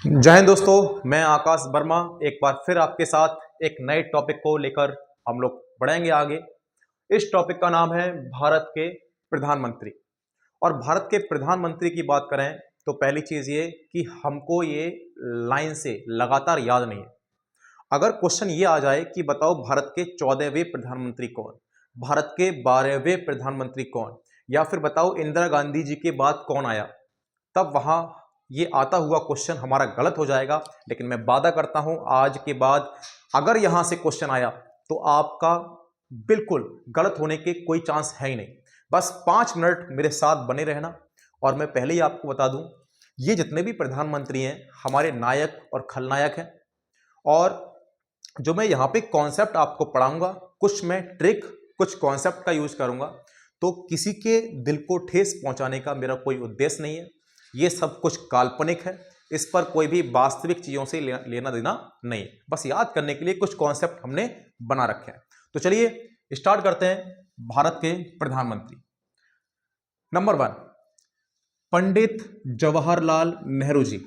जय हिंद दोस्तों, मैं आकाश वर्मा एक बार फिर आपके साथ एक नए टॉपिक को लेकर हम लोग बढ़ेंगे आगे। इस टॉपिक का नाम है भारत के प्रधानमंत्री। और भारत के प्रधानमंत्री की बात करें तो पहली चीज ये कि हमको ये लाइन से लगातार याद नहीं है। अगर क्वेश्चन ये आ जाए कि बताओ भारत के 14वें प्रधानमंत्री कौन, भारत के 12वें प्रधानमंत्री कौन, या फिर बताओ इंदिरा गांधी जी के बाद कौन आया, तब वहां ये आता हुआ क्वेश्चन हमारा गलत हो जाएगा। लेकिन मैं वादा करता हूं आज के बाद अगर यहां से क्वेश्चन आया तो आपका बिल्कुल गलत होने के कोई चांस है ही नहीं। बस 5 मिनट मेरे साथ बने रहना। और मैं पहले ही आपको बता दूं, ये जितने भी प्रधानमंत्री हैं हमारे नायक और खलनायक हैं। और जो मैं यहाँ पे कॉन्सेप्ट आपको पढ़ाऊंगा, कुछ मैं ट्रिक, कुछ कॉन्सेप्ट का यूज करूंगा, तो किसी के दिल को ठेस पहुंचाने का मेरा कोई उद्देश्य नहीं है। ये सब कुछ काल्पनिक है, इस पर कोई भी वास्तविक चीजों से लेना देना नहीं, बस याद करने के लिए कुछ कॉन्सेप्ट हमने बना रखे हैं। तो चलिए स्टार्ट करते हैं। भारत के प्रधानमंत्री नंबर 1, पंडित जवाहरलाल नेहरू जी।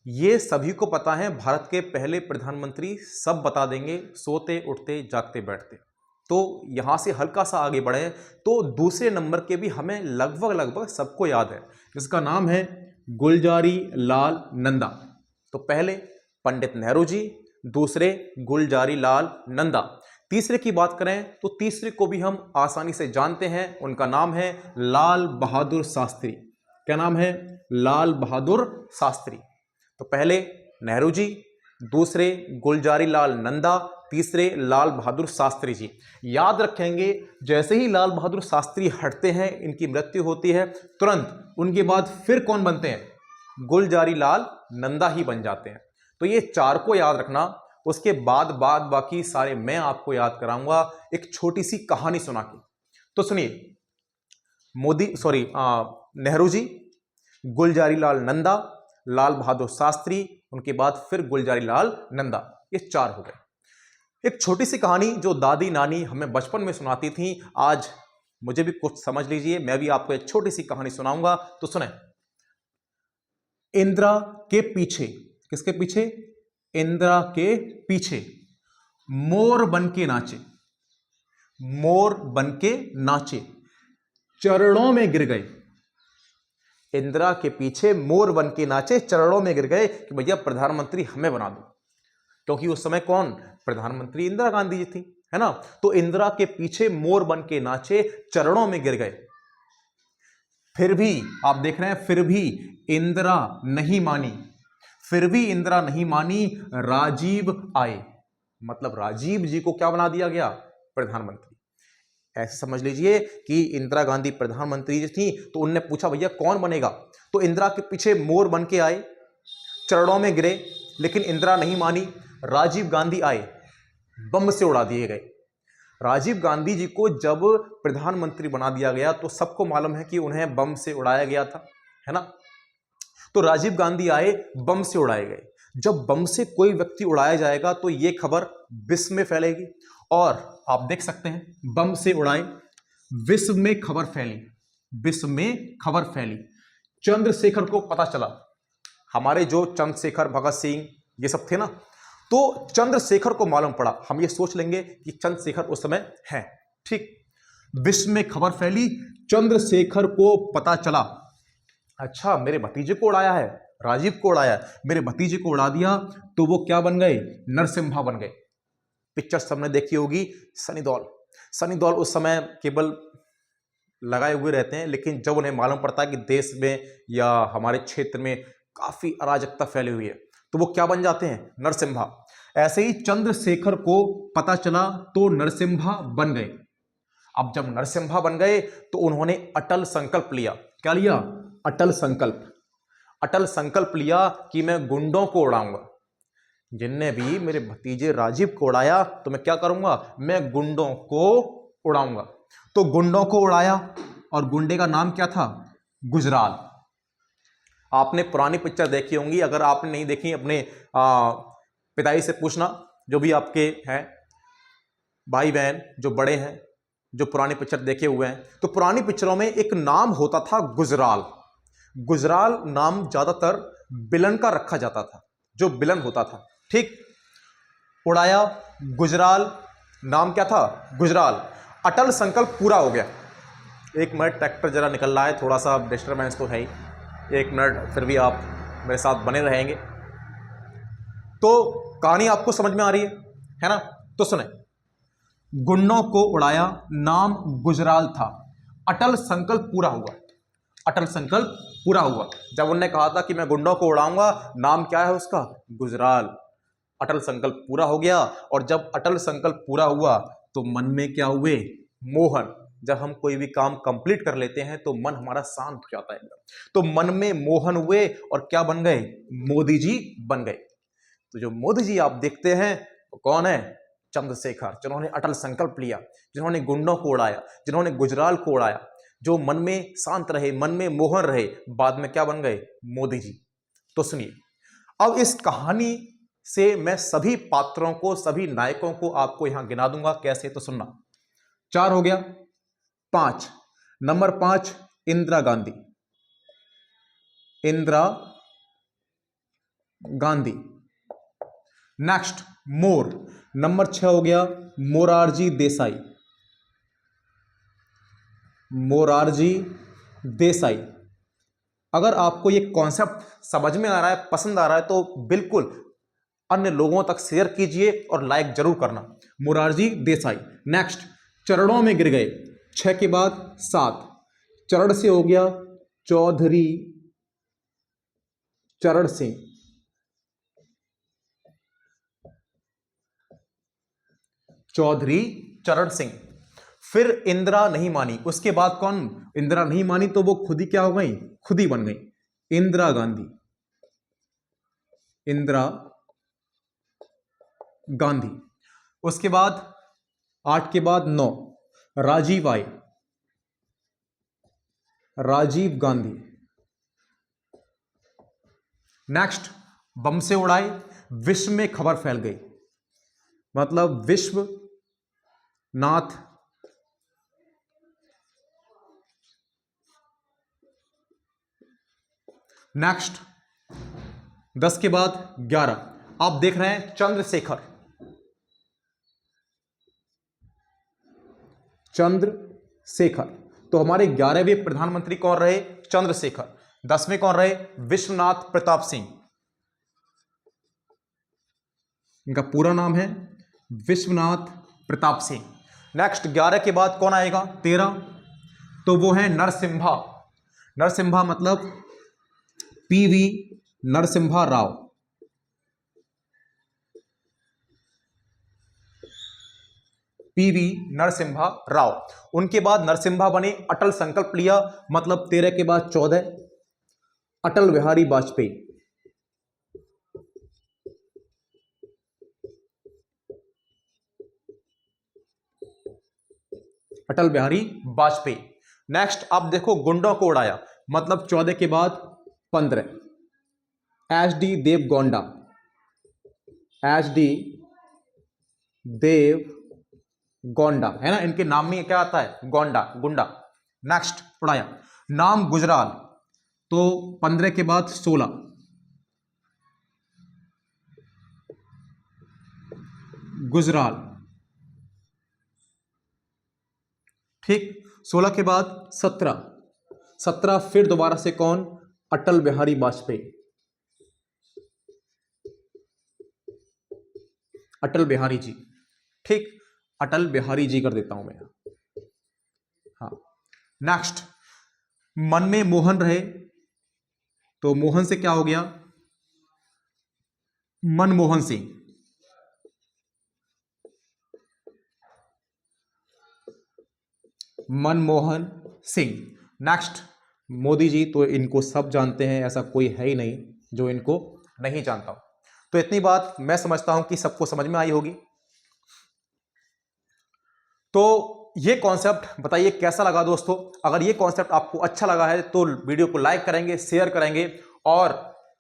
ये सभी को पता है, भारत के पहले प्रधानमंत्री, सब बता देंगे सोते उठते जागते बैठते। तो यहां से हल्का सा आगे बढ़े तो दूसरे नंबर के भी हमें लगभग सबको याद है, जिसका नाम है गुलजारी लाल नंदा। तो पहले पंडित नेहरू जी, दूसरे गुलजारी लाल नंदा। तीसरे की बात करें तो तीसरे को भी हम आसानी से जानते हैं, उनका नाम है लाल बहादुर शास्त्री। क्या नाम है? लाल बहादुर शास्त्री। तो पहले नेहरू जी, दूसरे गुलजारी लाल नंदा, तीसरे लाल बहादुर शास्त्री जी। याद रखेंगे, जैसे ही लाल बहादुर शास्त्री हटते हैं, इनकी मृत्यु होती है, तुरंत उनके बाद फिर कौन बनते हैं? गुलजारी लाल नंदा ही बन जाते हैं। तो ये 4 को याद रखना। उसके बाद बाकी सारे मैं आपको याद कराऊंगा एक छोटी सी कहानी सुना के। तो सुनिए, नेहरू जी, गुलजारी लाल नंदा, लाल बहादुर शास्त्री, उनके बाद फिर गुलजारी लाल नंदा, ये 4 हो गए। एक छोटी सी कहानी जो दादी नानी हमें बचपन में सुनाती थी, आज मुझे भी कुछ समझ लीजिए, मैं भी आपको एक छोटी सी कहानी सुनाऊंगा। तो सुने। इंदिरा के पीछे, किसके पीछे? इंदिरा के पीछे मोर बनके नाचे, मोर बनके नाचे, चरणों में गिर गए। इंदिरा के पीछे मोर बनके नाचे, चरणों में गिर गए कि भैया प्रधानमंत्री हमें बना दो। क्योंकि उस समय कौन प्रधानमंत्री? इंदिरा गांधी जी थी, है ना। तो इंदिरा के पीछे मोर बनके नाचे, चरणों में गिर गए। फिर भी आप देख रहे हैं, फिर भी इंदिरा नहीं मानी, फिर भी इंदिरा नहीं मानी। राजीव आए, मतलब राजीव जी को क्या बना दिया गया? प्रधानमंत्री। ऐसे समझ लीजिए कि इंदिरा गांधी प्रधानमंत्री जी थी, तो उनने पूछा भैया कौन बनेगा? तो इंदिरा के पीछे मोर बन के आए, चरणों में गिरे, लेकिन इंदिरा नहीं मानी। राजीव गांधी आए, बम से उड़ा दिए गए। राजीव गांधी जी को जब प्रधानमंत्री बना दिया गया तो सबको मालूम है कि उन्हें बम से उड़ाया गया था, है ना। तो राजीव गांधी आए, बम से उड़ाए गए। जब बम से कोई व्यक्ति उड़ाया जाएगा तो यह खबर विश्व में फैलेगी। और आप देख सकते हैं, बम से उड़ाए, विश्व में खबर फैली, विश्व में खबर फैली। चंद्रशेखर को पता चला, हमारे जो चंद्रशेखर, भगत सिंह, ये सब थे ना, तो चंद्रशेखर को मालूम पड़ा। हम ये सोच लेंगे कि चंद्रशेखर उस समय है, ठीक। विश्व में खबर फैली, चंद्रशेखर को पता चला, अच्छा मेरे भतीजे को उड़ाया है, राजीव को उड़ाया, मेरे भतीजे को उड़ा दिया। तो वो क्या बन गए? नरसिम्हा बन गए। पिक्चर सबने देखी होगी, सनी देओल। सनी देओल उस समय केवल लगाए हुए रहते हैं, लेकिन जब उन्हें मालूम पड़ता है कि देश में या हमारे क्षेत्र में काफी अराजकता फैली हुई है, तो वो क्या बन जाते हैं? नरसिम्हा। ऐसे ही चंद्रशेखर को पता चला तो नरसिम्हा बन गए। अब जब नरसिम्हा बन गए तो उन्होंने अटल संकल्प लिया। क्या लिया? अटल संकल्प। अटल संकल्प लिया कि मैं गुंडों को उड़ाऊंगा। जिनने भी मेरे भतीजे राजीव को उड़ाया तो मैं क्या करूंगा? मैं गुंडों को उड़ाऊंगा। तो गुंडों को उड़ाया, और गुंडे का नाम क्या था? गुजराल। आपने पुरानी पिक्चर देखी होंगी, अगर आपने नहीं देखी अपने पिताजी से पूछना, जो भी आपके हैं भाई बहन जो बड़े हैं, जो पुरानी पिक्चर देखे हुए हैं। तो पुरानी पिक्चरों में एक नाम होता था गुजराल। गुजराल नाम ज्यादातर विलन का रखा जाता था, जो विलन होता था, ठीक। उड़ाया गुजराल, नाम क्या था, गुजराल। अटल संकल्प पूरा हो गया। एक मिनट, ट्रैक्टर जरा निकल रहा है, थोड़ा सा डिस्टर्बेंस तो है ही, एक मिनट, फिर भी आप मेरे साथ बने रहेंगे। तो कहानी आपको समझ में आ रही है ना? तो सुने, गुंडों को उड़ाया, नाम गुजराल था, अटल संकल्प पूरा हुआ। अटल संकल्प पूरा हुआ जब उन्होंने कहा था कि मैं गुंडों को उड़ाऊंगा, नाम क्या है उसका, गुजराल। अटल संकल्प पूरा हो गया। और जब अटल संकल्प पूरा हुआ तो मन में क्या हुए, मोहन। जब हम कोई भी काम कंप्लीट कर लेते हैं तो मन हमारा शांत हो जाता है एकदम। तो मन में मोहन हुए और क्या बन गए, मोदी जी बन गए। तो जो मोदी जी आप देखते हैं वो कौन है, चंद्रशेखर, जिन्होंने अटल संकल्प लिया, जिन्होंने गुंडों को उड़ाया, जिन्होंने गुजराल को उड़ाया, जो मन में शांत रहे, मन में मोहन रहे, बाद में क्या बन गए, मोदी जी। तो सुनिए, अब इस कहानी से मैं सभी पात्रों को, सभी नायकों को आपको यहां गिना दूंगा। कैसे, तो सुनना। 4 हो गया, 5, नंबर 5 इंदिरा गांधी, इंदिरा गांधी। नेक्स्ट मोर, नंबर 6 हो गया मोरारजी देसाई, मोरारजी देसाई। अगर आपको ये कॉन्सेप्ट समझ में आ रहा है, पसंद आ रहा है, तो बिल्कुल अन्य लोगों तक शेयर कीजिए और लाइक जरूर करना। मोरारजी देसाई। नेक्स्ट चरणों में गिर गए, 6 के बाद 7, चरण से हो गया चौधरी चरण सिंह, चौधरी चरण सिंह। फिर इंदिरा नहीं मानी, उसके बाद कौन, इंदिरा नहीं मानी तो वो खुद ही क्या हो गई, खुद ही बन गई, इंदिरा गांधी, इंदिरा गांधी। उसके बाद 8 के बाद 9 राजीव आए, राजीव गांधी। नेक्स्ट बम से उड़ाए, विश्व में खबर फैल गई, मतलब विश्व नाथ नेक्स्ट 10 के बाद 11 आप देख रहे हैं चंद्रशेखर, चंद्रशेखर। तो हमारे 11वें प्रधानमंत्री कौन रहे, चंद्रशेखर। 10वें कौन रहे, विश्वनाथ प्रताप सिंह, इनका पूरा नाम है विश्वनाथ प्रताप सिंह। नेक्स्ट 11 के बाद कौन आएगा, 13, तो वो है नरसिम्हा, नरसिम्हा मतलब पीवी नरसिम्हा राव, पीवी नरसिम्हा राव। उनके बाद नरसिम्हा बने, अटल संकल्प लिया, मतलब 13 के बाद 14 अटल बिहारी वाजपेयी, अटल बिहारी वाजपेयी। नेक्स्ट आप देखो गुंडों को उड़ाया, मतलब 14 के बाद 15 एच डी देव गोंडा, एच डी देव गोंडा, है ना, इनके नाम में क्या आता है, गोंडा, गुंडा। नेक्स्ट उड़ाया, नाम गुजराल, तो 15 के बाद 16 गुजराल, ठीक। 16 के बाद 17 फिर दोबारा से कौन, अटल बिहारी वाजपेयी, अटल बिहारी जी, ठीक, अटल बिहारी जी कर देता हूं मैं। हाँ, नेक्स्ट मन में मोहन रहे, तो मोहन से क्या हो गया, मनमोहन सिंह, मनमोहन सिंह। नेक्स्ट मोदी जी, तो इनको सब जानते हैं, ऐसा कोई है ही नहीं जो इनको नहीं जानता। तो इतनी बात मैं समझता हूं कि सबको समझ में आई होगी। तो ये कॉन्सेप्ट बताइए कैसा लगा दोस्तों। अगर ये कॉन्सेप्ट आपको अच्छा लगा है तो वीडियो को लाइक करेंगे, शेयर करेंगे, और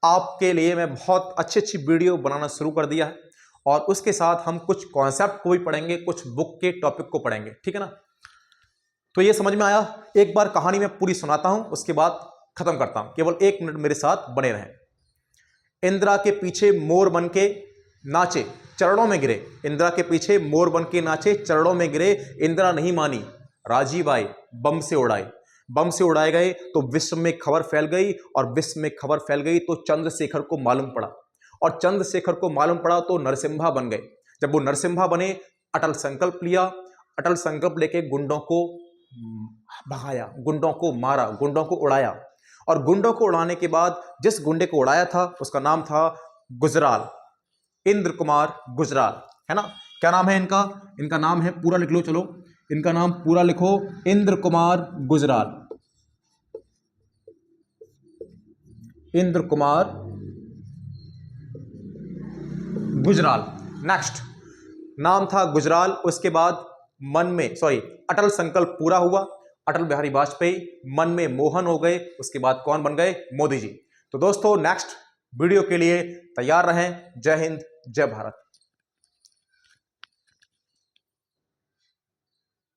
आपके लिए मैं बहुत अच्छी अच्छी वीडियो बनाना शुरू कर दिया है, और उसके साथ हम कुछ कॉन्सेप्ट को भी पढ़ेंगे, कुछ बुक के टॉपिक को पढ़ेंगे, ठीक है ना। तो ये समझ में आया। एक बार कहानी मैं पूरी सुनाता हूं, उसके बाद खत्म करता हूं, केवल 1 मिनट मेरे साथ बने रहें। इंदिरा के पीछे मोर बन के नाचे, चरणों में गिरे। इंदिरा के पीछे मोर बन के नाचे, चरणों में गिरे। इंदिरा नहीं मानी, राजीव आए, बम से उड़ाए। बम से उड़ाए गए तो विश्व में खबर फैल गई, और विश्व में खबर फैल गई तो चंद्रशेखर को मालूम पड़ा, और चंद्रशेखर को मालूम पड़ा तो नरसिम्हा बन गए। जब वो नरसिम्हा बने, अटल संकल्प लिया। अटल संकल्प लेके गुंडों को भगाया, गुंडों को मारा, गुंडों को उड़ाया। और गुंडों को उड़ाने के बाद जिस गुंडे को उड़ाया था उसका नाम था गुजराल, इंद्र कुमार गुजराल, है ना। क्या नाम है इनका? इनका नाम है, पूरा लिख लो, चलो इनका नाम पूरा लिखो, इंद्र कुमार गुजराल। इंद्र कुमार गुजराल। नेक्स्ट नाम था गुजराल। उसके बाद मन में, सॉरी, अटल संकल्प पूरा हुआ। अटल बिहारी वाजपेयी मन में मोहन हो गए। उसके बाद कौन बन गए? मोदी जी। तो दोस्तों नेक्स्ट वीडियो के लिए तैयार रहें। जय हिंद, जय भारत।